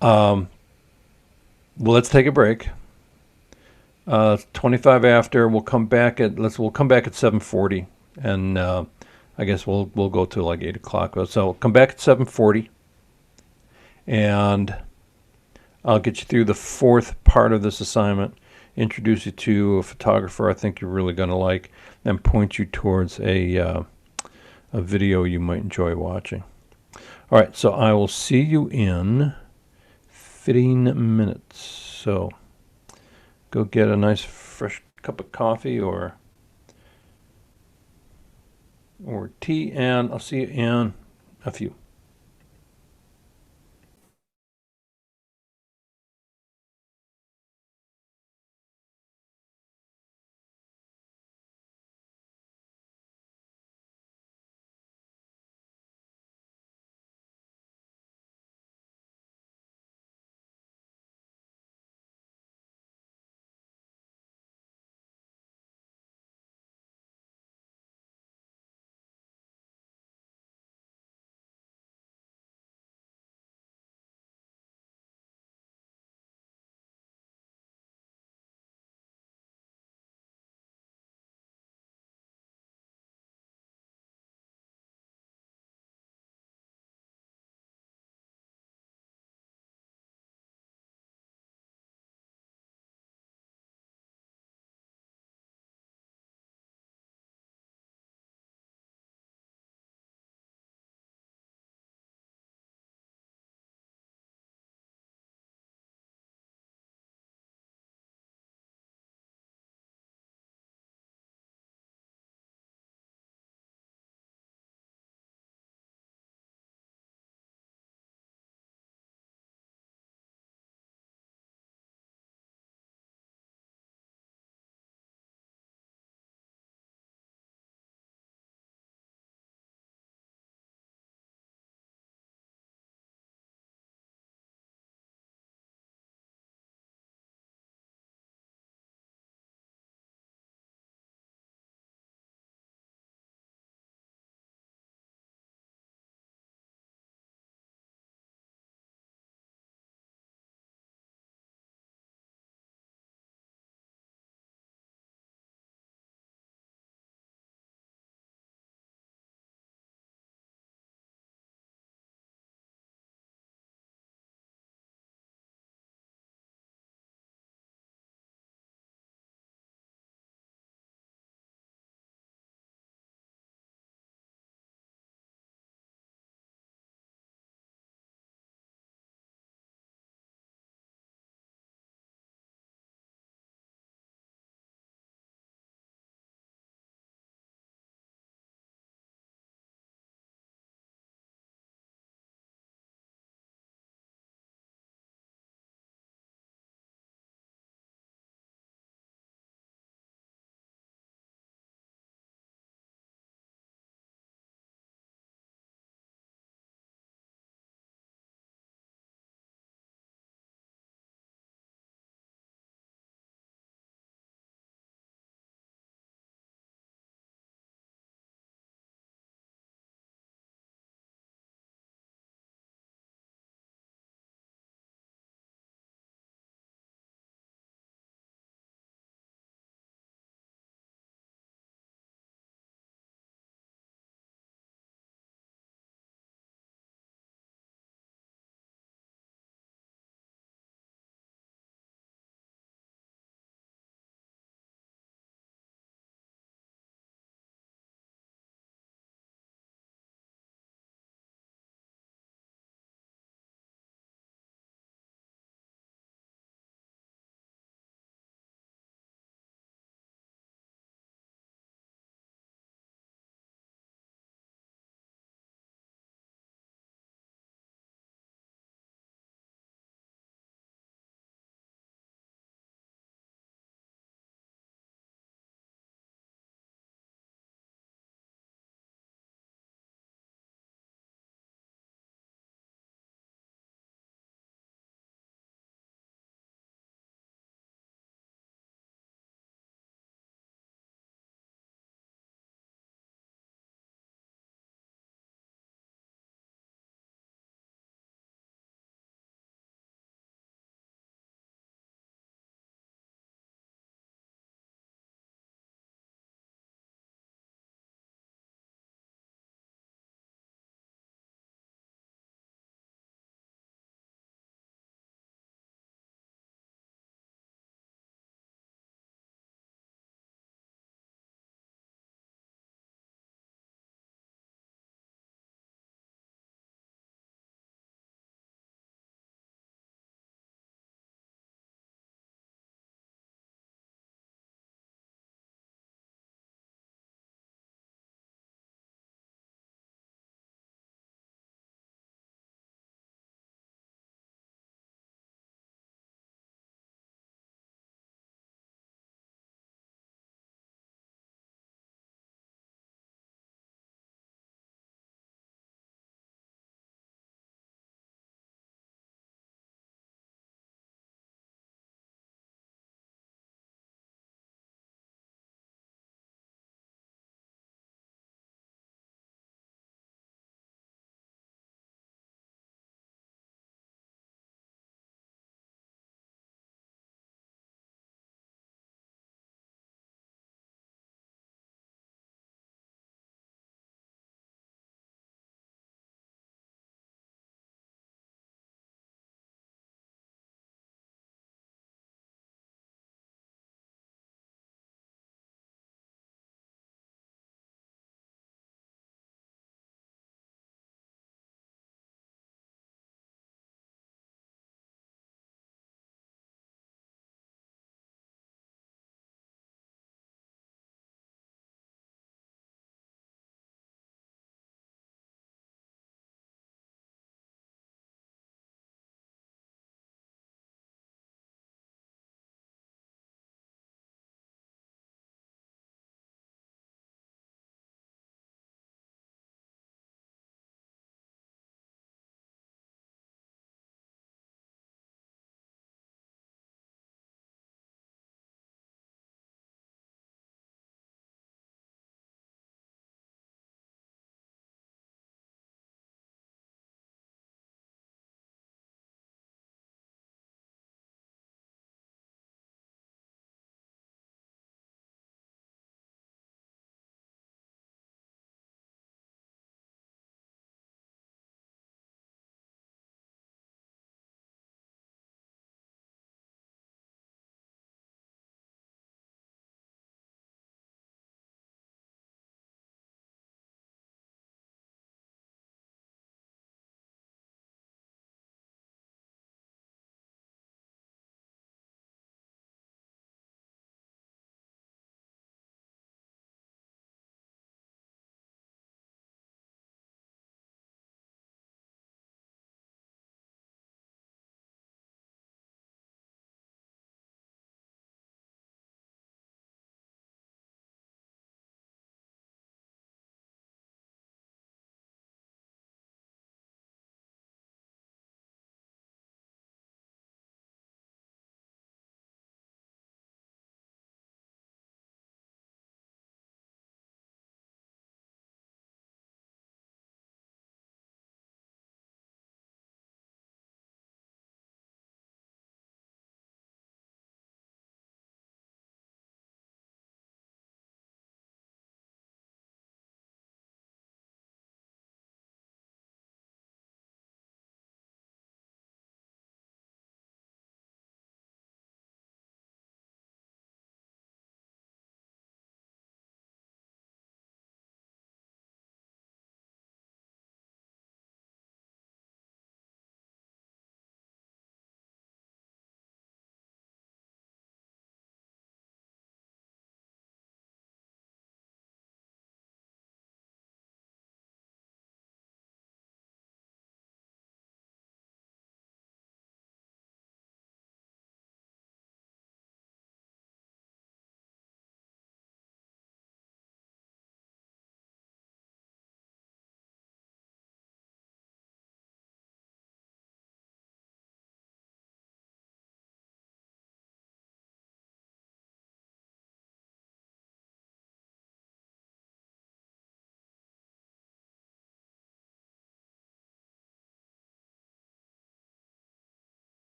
well, let's take a break. 25 after. We'll come back at 7:40, and I guess we'll go to like 8 o'clock. So we'll come back at 7:40, and I'll get you through the fourth part of this assignment. Introduce you to a photographer I think you're really going to like, and point you towards a video you might enjoy watching. All right, so I will see you in 15 minutes. So go get a nice fresh cup of coffee or tea, and I'll see you in a few.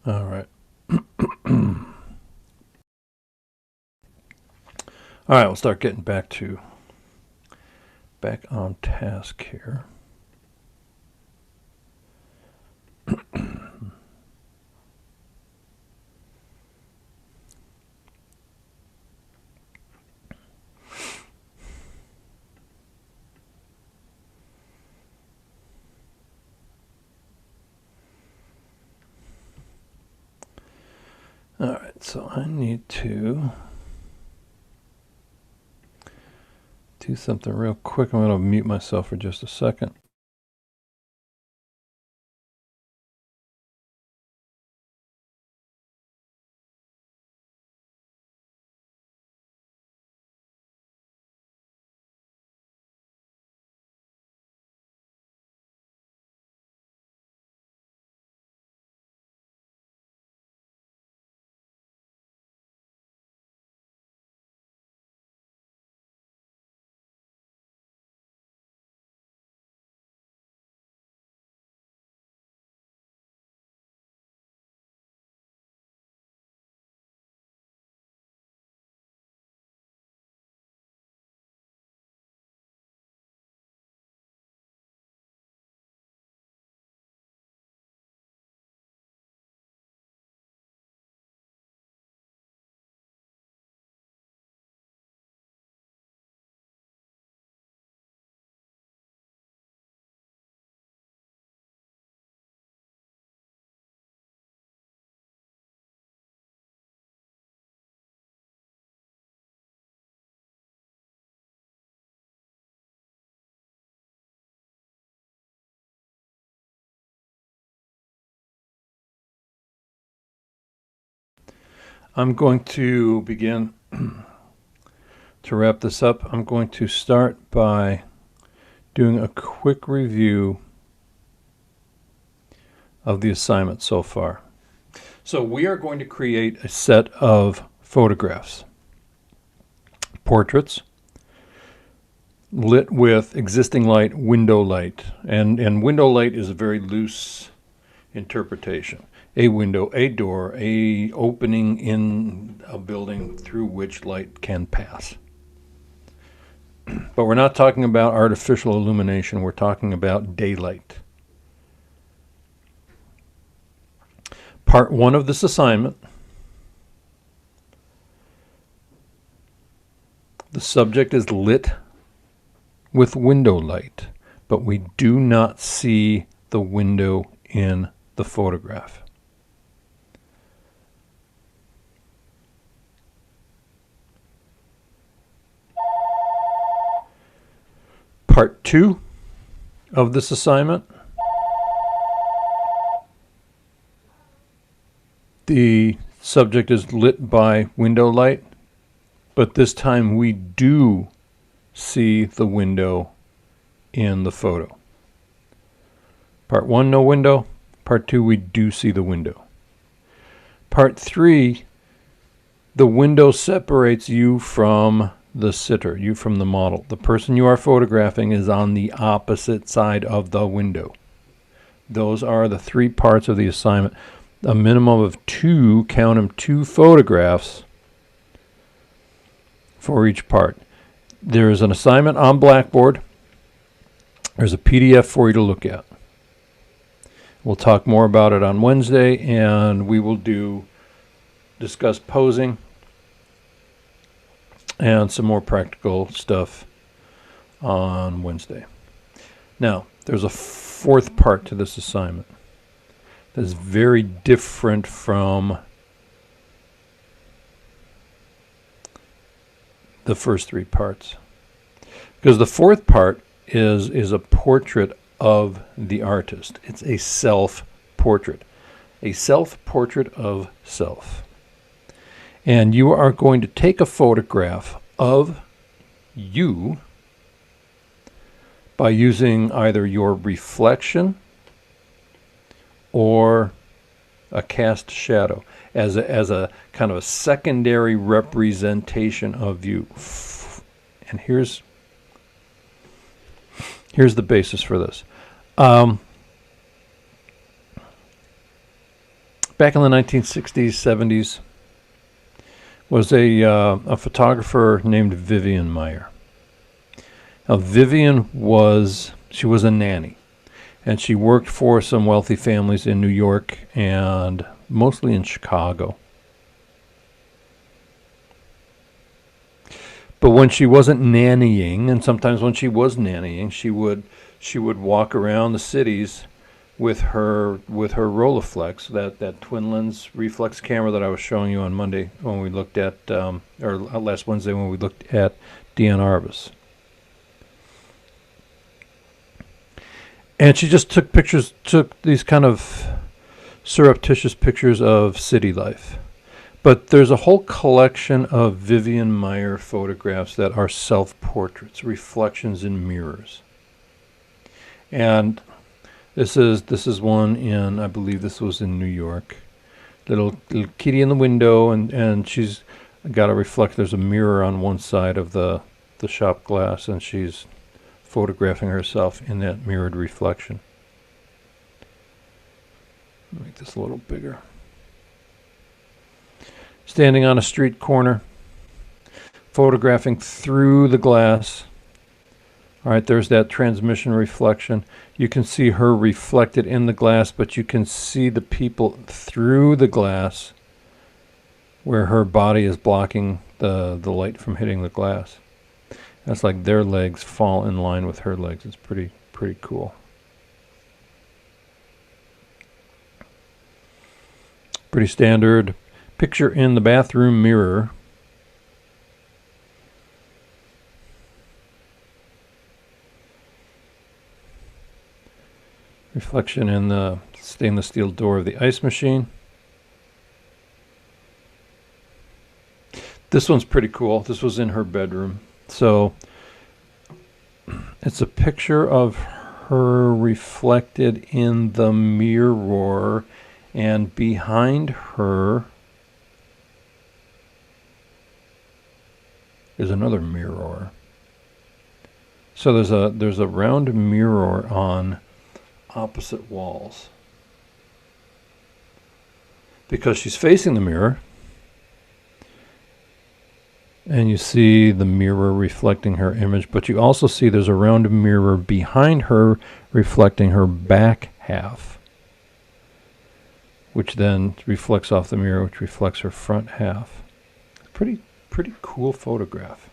All right. All right, we'll start getting back on task here. All right, so I need to do something real quick. I'm going to mute myself for just a second. I'm going to begin to wrap this up. I'm going to start by doing a quick review of the assignment so far. So we are going to create a set of photographs, portraits, lit with existing light, window light. And window light is a very loose interpretation. A window, a door, a opening in a building through which light can pass. But we're not talking about artificial illumination. We're talking about daylight. Part 1 of this assignment, the subject is lit with window light, but we do not see the window in the photograph. Part 2 of this assignment, the subject is lit by window light, but this time we do see the window in the photo. Part 1, no window. Part 2, we do see the window. Part 3, the window separates you from the sitter, you from the model. The person you are photographing is on the opposite side of the window. Those are the 3 parts of the assignment. A minimum of 2, count them, 2 photographs for each part. There's an assignment on Blackboard. There's a PDF for you to look at. We'll talk more about it on Wednesday, and we will discuss posing and some more practical stuff on Wednesday. Now, there's a 4th part to this assignment that's very different from the first 3 parts. Because the 4th part is a portrait of the artist. It's a self-portrait. A self-portrait of self. And you are going to take a photograph of you by using either your reflection or a cast shadow as a kind of a secondary representation of you. And here's the back in the 1960s, 70s, was a photographer named Vivian Meyer. Now, Vivian was a nanny, and she worked for some wealthy families in New York and mostly in Chicago. But when she wasn't nannying, and sometimes when she was nannying, she would walk around the cities with her Rolleiflex, that twin lens reflex camera that I was showing you on Monday when we looked at, or last Wednesday when we looked at Dion Arbus. And she just took these kind of surreptitious pictures of city life. But there's a whole collection of Vivian Meyer photographs that are self-portraits, reflections in mirrors. And this is one in, I believe this was in New York. Little kitty in the window, and she's got a reflect. There's a mirror on one side of the shop glass, and she's photographing herself in that mirrored reflection. Make this a little bigger. Standing on a street corner, photographing through the glass. All right, there's that transmission reflection. You can see her reflected in the glass, but you can see the people through the glass where her body is blocking the light from hitting the glass. That's like their legs fall in line with her legs. It's pretty cool. Pretty standard picture in the bathroom mirror. Reflection in the stainless steel door of the ice machine. This one's pretty cool. This was in her bedroom. So it's a picture of her reflected in the mirror, and behind her is another mirror. So there's a round mirror on opposite walls, because she's facing the mirror, and you see the mirror reflecting her image, but you also see there's a round mirror behind her reflecting her back half, which then reflects off the mirror, which reflects her front half. Pretty cool photograph.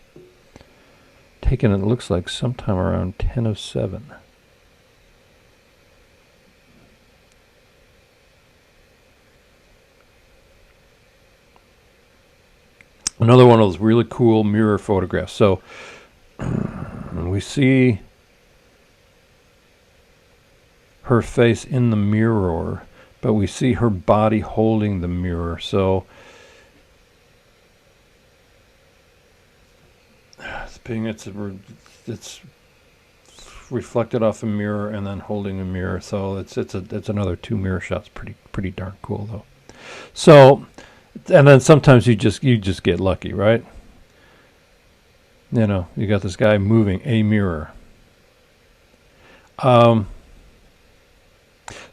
Taken, it looks like sometime around 10:07. Another one of those really cool mirror photographs. So we see her face in the mirror, but we see her body holding the mirror. So it's reflected off a mirror and then holding a mirror. So it's another two mirror shots. Pretty darn cool though. So, and then sometimes you just get lucky, right? You know, you got this guy moving a mirror. So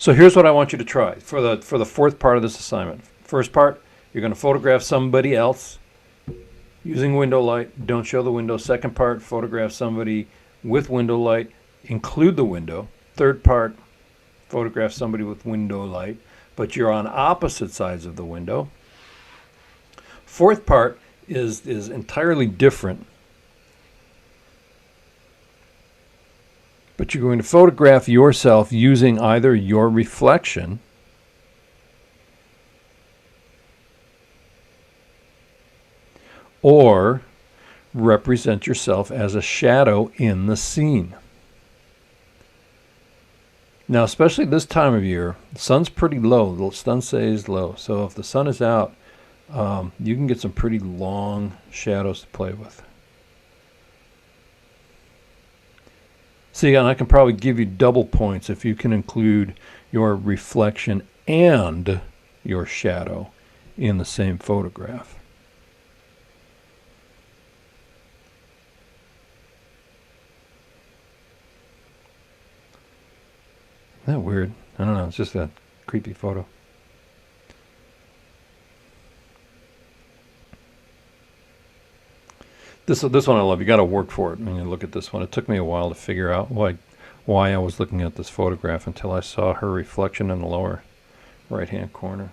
here's what I want you to try for the fourth part of this assignment. First part, you're going to photograph somebody else using window light. Don't show the window. Second part, photograph somebody with window light. Include the window. Third part, photograph somebody with window light, but you're on opposite sides of the window. Fourth part is entirely different, but you're going to photograph yourself using either your reflection or represent yourself as a shadow in the scene. Now, especially this time of year, the sun's pretty low. The sun stays low. So if the sun is out, you can get some pretty long shadows to play with. See, and I can probably give you double points if you can include your reflection and your shadow in the same photograph. Isn't that weird? I don't know. It's just a creepy photo. This one I love. You got to work for it when you look at this one. It took me a while to figure out why I was looking at this photograph until I saw her reflection in the lower right-hand corner.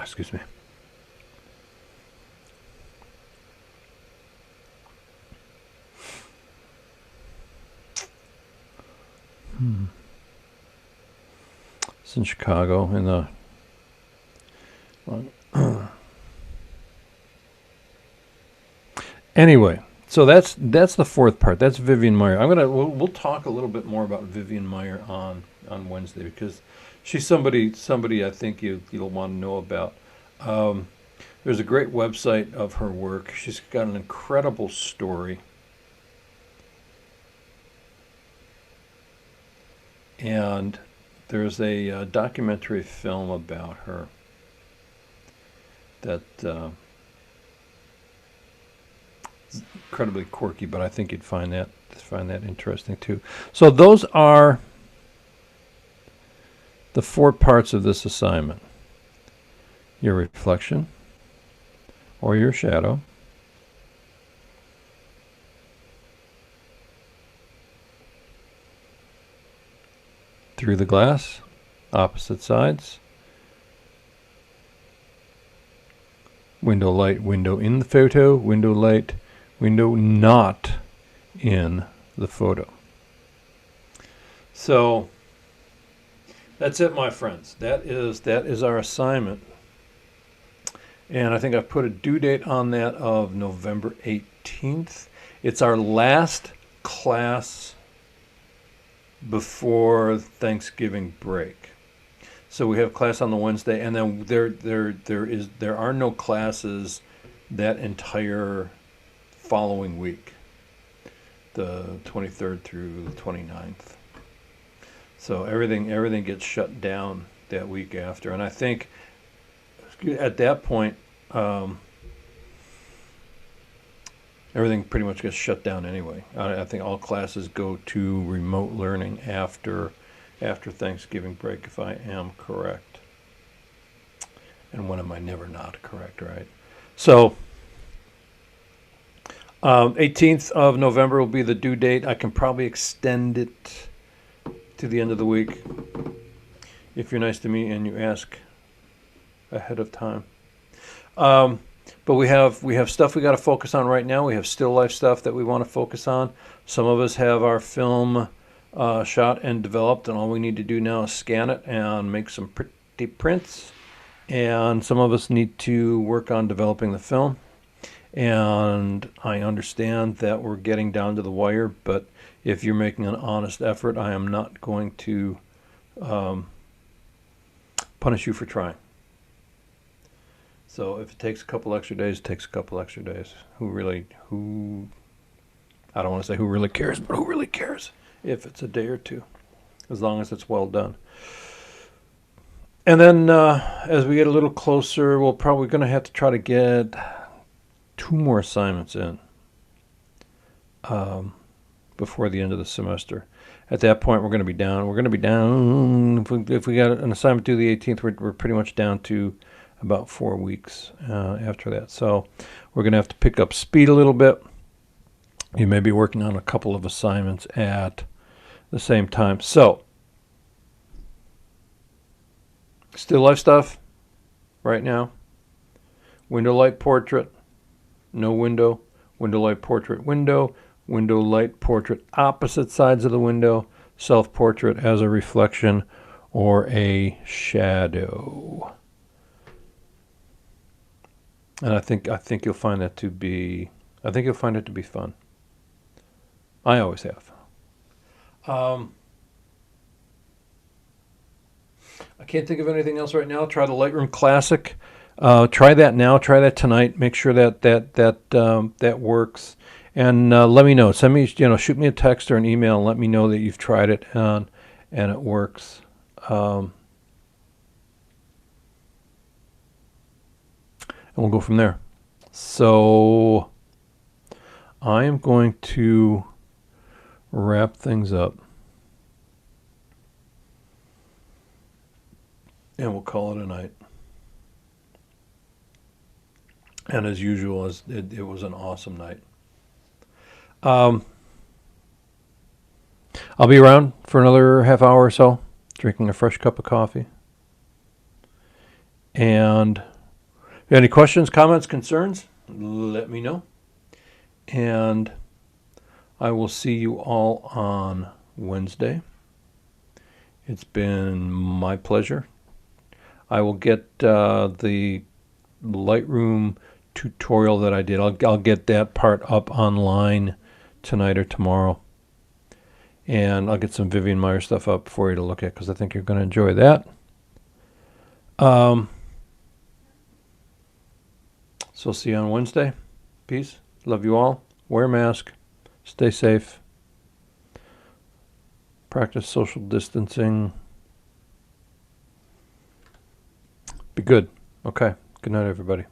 Excuse me. It's in Chicago in the anyway, so that's the fourth part. That's Vivian Meyer. We'll talk a little bit more about Vivian Meyer on Wednesday, because she's somebody I think you'll want to know about. There's a great website of her work. She's got an incredible story. And there's a documentary film about her that is incredibly quirky, but I think you'd find that interesting too. So those are the four parts of this assignment: your reflection or your shadow, through the glass, opposite sides, window light, window in the photo, window light, window not in the photo. So that's it, my friends. That is our assignment. And I think I've put a due date on that of November 18th. It's our last class before Thanksgiving break. So we have class on the Wednesday, and then there are no classes that entire following week, the 23rd through the 29th. So everything gets shut down that week after, and I think at that point everything pretty much gets shut down anyway. I think all classes go to remote learning after Thanksgiving break, if I am correct. And when am I never not correct, right? So 18th of November will be the due date. I can probably extend it to the end of the week if you're nice to me and you ask ahead of time. But we have stuff we got to focus on right now. We have still life stuff that we want to focus on. Some of us have our film shot and developed, and all we need to do now is scan it and make some pretty prints. And some of us need to work on developing the film. And I understand that we're getting down to the wire, but if you're making an honest effort, I am not going to punish you for trying. So if it takes a couple extra days, it takes a couple extra days. I don't want to say who really cares, but who really cares if it's a day or two, as long as it's well done. And then as we get a little closer, we're probably going to have to try to get 2 more assignments in before the end of the semester. At that point, we're going to be down. If we got an assignment due the 18th, we're pretty much down to about 4 weeks after that. So we're going to have to pick up speed a little bit. You may be working on a couple of assignments at the same time. So still life stuff right now. Window light portrait, no window. Window light portrait, window. Window light portrait, opposite sides of the window. Self-portrait as a reflection or a shadow. And I think you'll find that to be fun. I always have. I can't think of anything else right now. Try the Lightroom Classic. Try that now. Try that tonight. Make sure that works. And let me know. Send me, shoot me a text or an email and let me know that you've tried it and it works. And we'll go from there. So I am going to wrap things up. And we'll call it a night. And as usual, it was an awesome night. Um, I'll be around for another half hour or so, drinking a fresh cup of coffee. And if you have any questions, comments, concerns, let me know. And I will see you all on Wednesday. It's been my pleasure. I will get the Lightroom tutorial that I did. I'll get that part up online tonight or tomorrow. And I'll get some Vivian Meyer stuff up for you to look at because I think you're going to enjoy that. So see you on Wednesday. Peace. Love you all. Wear a mask. Stay safe. Practice social distancing. Be good. Okay. Good night, everybody.